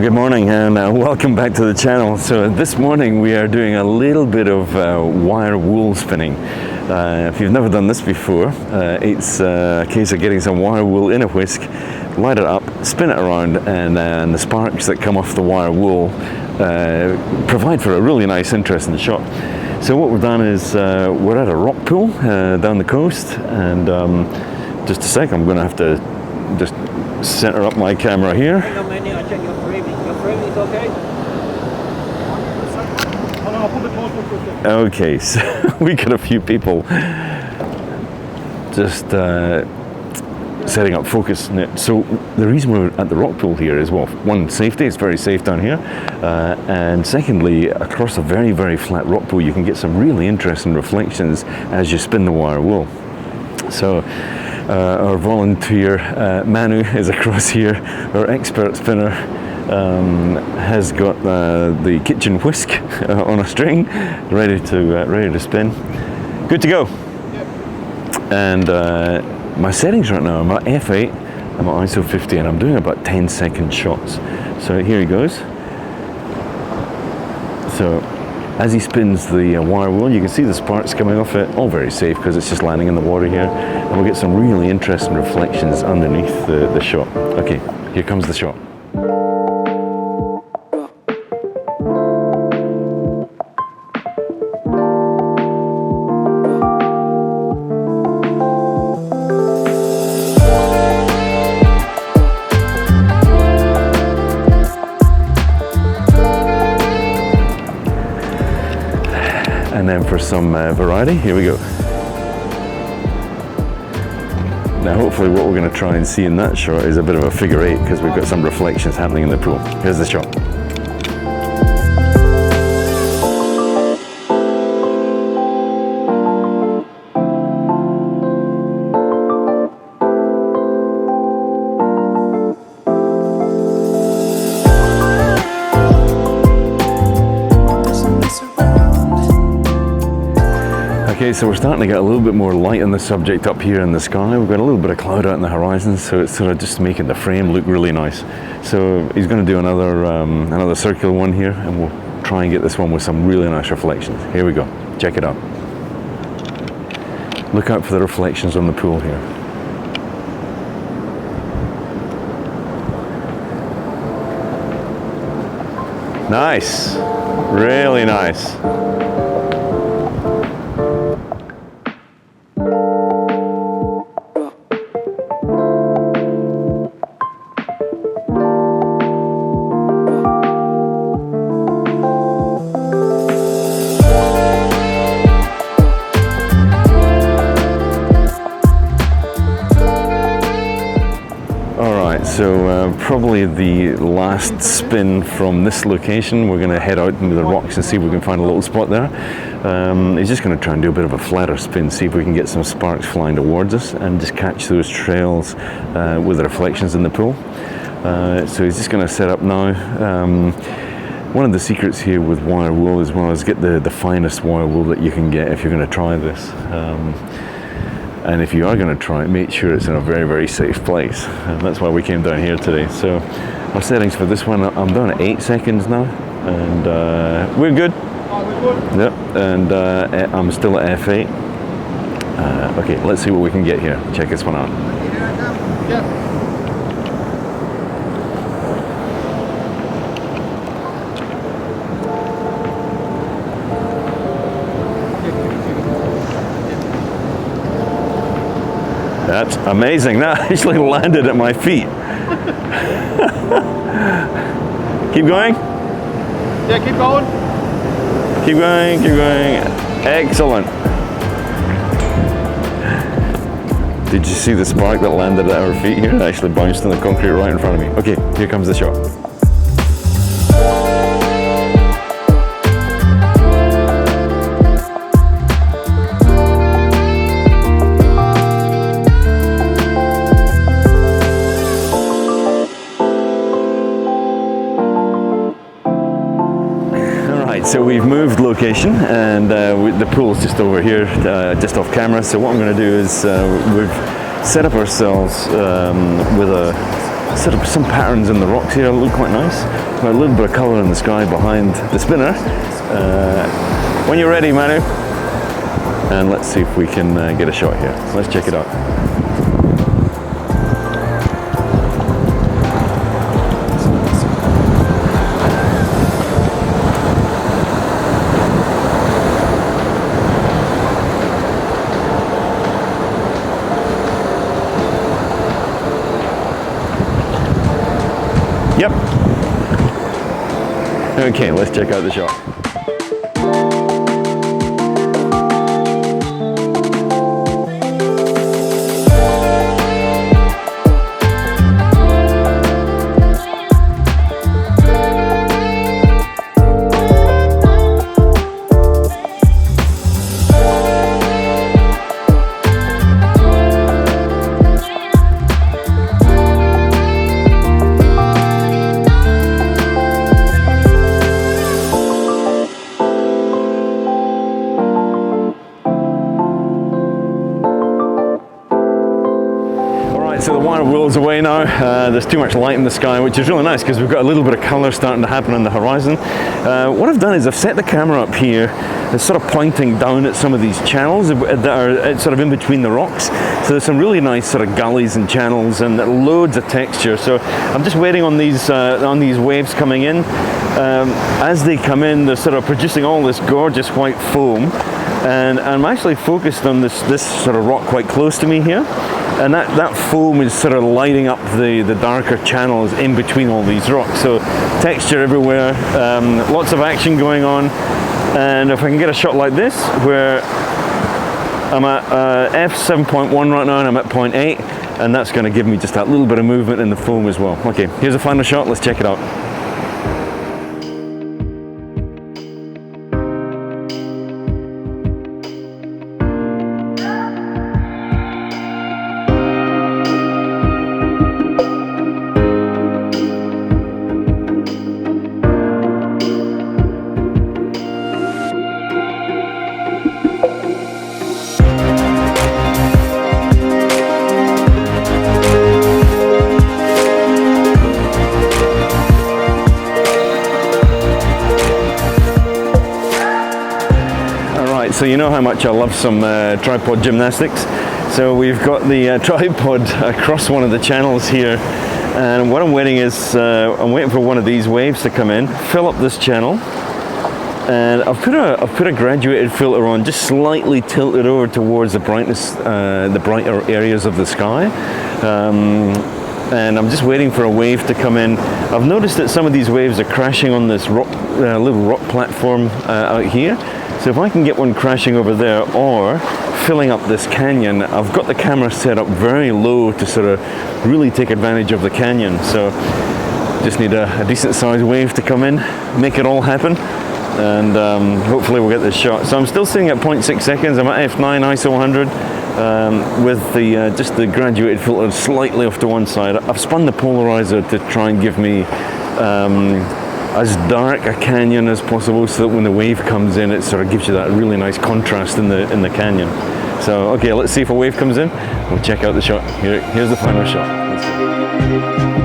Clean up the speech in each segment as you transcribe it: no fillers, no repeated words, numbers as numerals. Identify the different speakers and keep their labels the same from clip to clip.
Speaker 1: Well, good morning and welcome back to the channel. So this morning we are doing a little bit of wire wool spinning. If you've never done this before, it's a case of getting some wire wool in a whisk, light it up, spin it around, and the sparks that come off the wire wool provide for a really nice, interesting shot. So what we've done is we're at a rock pool down the coast, and just a sec, I'm going to have to just center up my camera here.
Speaker 2: Hang on, Manu, I'll check your framing. Your framing's okay?
Speaker 1: Okay, so we got a few people just setting up focus. So the reason we're at the rock pool here is, well, one, safety, it's very safe down here, and secondly, across a very, very flat rock pool you can get some really interesting reflections as you spin the wire wool. So our volunteer Manu is across here. Our expert spinner has got the kitchen whisk on a string, ready to spin. Good to go. Yep. And my settings right now, I'm at f8, I'm at ISO 50, and I'm doing about 10-second shots. So here he goes. So as he spins the wire wool, you can see the sparks coming off it, all very safe because it's just landing in the water here, and we'll get some really interesting reflections underneath the shot. Okay, here comes the shot. And then for some variety, here we go. Now hopefully what we're going to try and see in that shot is a bit of a figure eight, because we've got some reflections happening in the pool. Here's the shot. Okay, so we're starting to get a little bit more light on the subject up here in the sky. We've got a little bit of cloud out in the horizon, so it's sort of just making the frame look really nice. So he's going to do another circular one here, and we'll try and get this one with some really nice reflections. Here we go. Check it out. Look out for the reflections on the pool here. Nice. Really nice. So probably the last spin from this location, we're going to head out into the rocks and see if we can find a little spot there. He's just going to try and do a bit of a flatter spin, see if we can get some sparks flying towards us and just catch those trails with the reflections in the pool. So he's just going to set up now. One of the secrets here with wire wool as well is get the finest wire wool that you can get if you're going to try this. And if you are going to try it, make sure it's in a very, very safe place. And that's why we came down here today. So our settings for this one, I'm down at 8 seconds now, and we're good. Yep, and I'm still at f8. Okay, let's see what we can get here. Check this one out. Yeah. That's amazing. That actually landed at my feet. Keep going?
Speaker 3: Yeah, keep going.
Speaker 1: Keep going, keep going. Excellent. Did you see the spark that landed at our feet here? It actually bounced on the concrete right in front of me. Okay, here comes the shot. So we've moved location, and the pool's just over here, just off camera. So what I'm going to do is we've set up ourselves with a sort of some patterns in the rocks here look quite nice. Got a little bit of colour in the sky behind the spinner. When you're ready, Manu. And let's see if we can get a shot here. Let's check it out. Yep. Okay, let's check out the shot. So the wire wheel's away now. There's too much light in the sky, which is really nice because we've got a little bit of colour starting to happen on the horizon. What I've done is I've set the camera up here. It's sort of pointing down at some of these channels that are sort of in between the rocks. So there's some really nice sort of gullies and channels and loads of texture. So I'm just waiting on these waves coming in. As they come in, they're sort of producing all this gorgeous white foam. And I'm actually focused on this sort of rock quite close to me here. And that foam is sort of lighting up the darker channels in between all these rocks. So texture everywhere, lots of action going on. And if I can get a shot like this, where I'm at f7.1 right now and I'm at 0.8, and that's going to give me just that little bit of movement in the foam as well. Okay, here's a final shot, let's check it out. So you know how much I love some tripod gymnastics. So we've got the tripod across one of the channels here, and what I'm waiting is I'm waiting for one of these waves to come in, fill up this channel, and I've put a graduated filter on, just slightly tilted over towards the brightness, the brighter areas of the sky. And I'm just waiting for a wave to come in. I've noticed that some of these waves are crashing on this rock, little rock platform out here. So if I can get one crashing over there or filling up this canyon, I've got the camera set up very low to sort of really take advantage of the canyon. So just need a decent sized wave to come in, make it all happen, and hopefully we'll get this shot. So I'm still sitting at 0.6 seconds, I'm at f9 ISO 100 with the just the graduated filter slightly off to one side. I've spun the polarizer to try and give me as dark a canyon as possible, so that when the wave comes in, it sort of gives you that really nice contrast in the canyon. So okay, let's see if a wave comes in. We'll check out the shot. Here's the final shot. Let's go.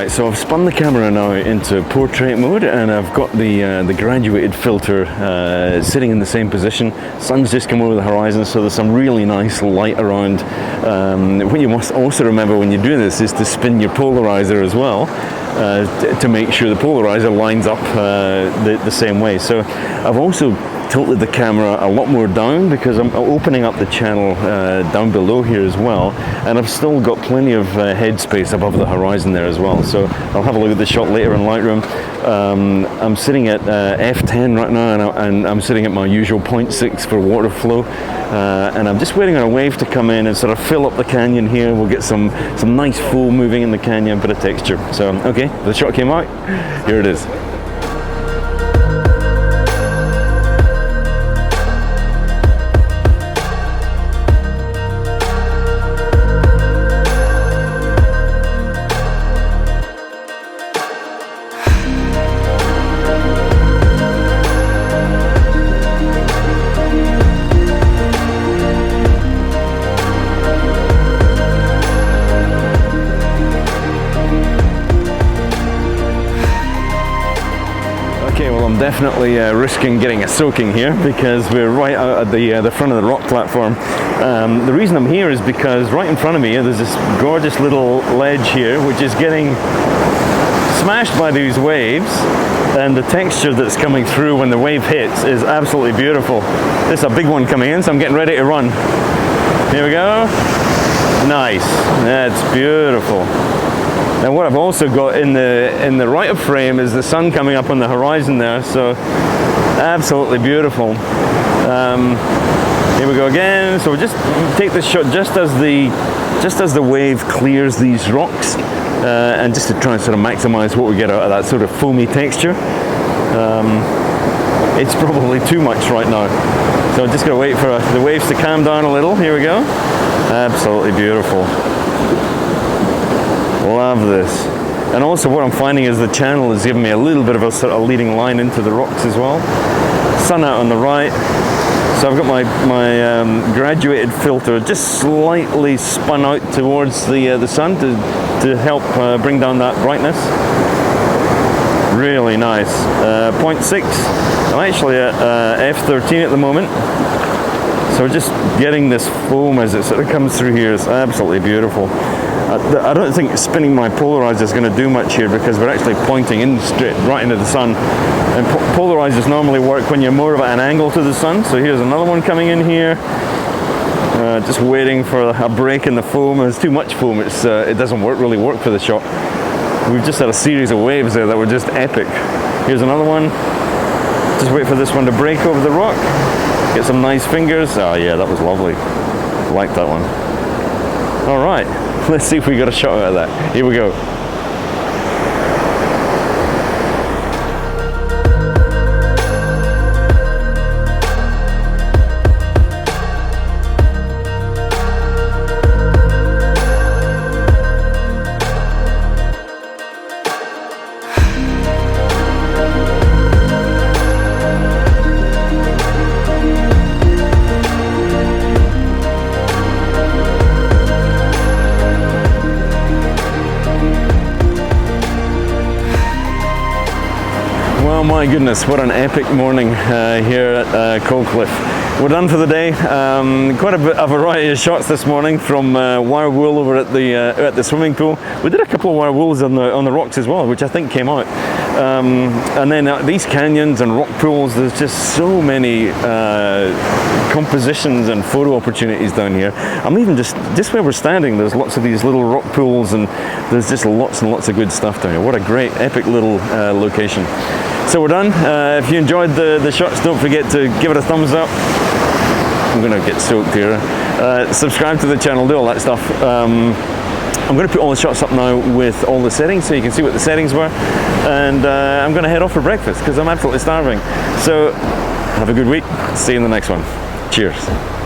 Speaker 1: So I've spun the camera now into portrait mode, and I've got the graduated filter sitting in the same position. Sun's just come over the horizon, so there's some really nice light around. What you must also remember when you're doing this is to spin your polarizer as well, to make sure the polarizer lines up the same way. So I've also tilted the camera a lot more down because I'm opening up the channel down below here as well, and I've still got plenty of headspace above the horizon there as well. So I'll have a look at the shot later in Lightroom. I'm sitting at f10 right now, and I'm sitting at my usual 0.6 for water flow, and I'm just waiting on a wave to come in and sort of fill up the canyon here. We'll get some nice foam moving in the canyon, bit of texture. So okay, the shot came out. Here it is. Okay, well, I'm definitely risking getting a soaking here because we're right out at the front of the rock platform. The reason I'm here is because right in front of me there's this gorgeous little ledge here which is getting smashed by these waves, and the texture that's coming through when the wave hits is absolutely beautiful. There's a big one coming in, so I'm getting ready to run. Here we go. Nice. That's beautiful. And what I've also got in the right of frame is the sun coming up on the horizon there, so absolutely beautiful. Here we go again. So we'll just take this shot just as the wave clears these rocks, and just to try and sort of maximize what we get out of that sort of foamy texture. It's probably too much right now, so I'm just going to wait for the waves to calm down a little. Here we go. Absolutely beautiful. Love this. And also what I'm finding is the channel is giving me a little bit of a sort of leading line into the rocks as well. Sun out on the right. So I've got my graduated filter just slightly spun out towards the sun to help bring down that brightness. Really nice. 0.6. I'm actually at f13 at the moment. So we're just getting this foam as it sort of comes through here. It's absolutely beautiful. I don't think spinning my polarizer is going to do much here because we're actually pointing in straight right into the sun, and polarizers normally work when you're more at an angle to the sun. So here's another one coming in here, just waiting for a break in the foam. There's too much foam, it doesn't really work for the shot. We've just had a series of waves there that were just epic. Here's another one. Just wait for this one to break over the rock, get some nice fingers. Oh yeah, that was lovely. Like that one. All right. Let's see if we got a shot out of that. Here we go. Oh my goodness, what an epic morning here at Klick. We're done for the day. Quite a variety of shots this morning, from wire wool over at the swimming pool. We did a couple of wire wools on the rocks as well, which I think came out. And then these canyons and rock pools, there's just so many compositions and photo opportunities down here. I'm even just where we're standing, there's lots of these little rock pools, and there's just lots and lots of good stuff down here. What a great, epic little location. So we're done. If you enjoyed the shots, don't forget to give it a thumbs up. I'm gonna get soaked here. Subscribe to the channel, do all that stuff. I'm going to put all the shots up now with all the settings so you can see what the settings were, and I'm going to head off for breakfast because I'm absolutely starving. So have a good week. See you in the next one. Cheers.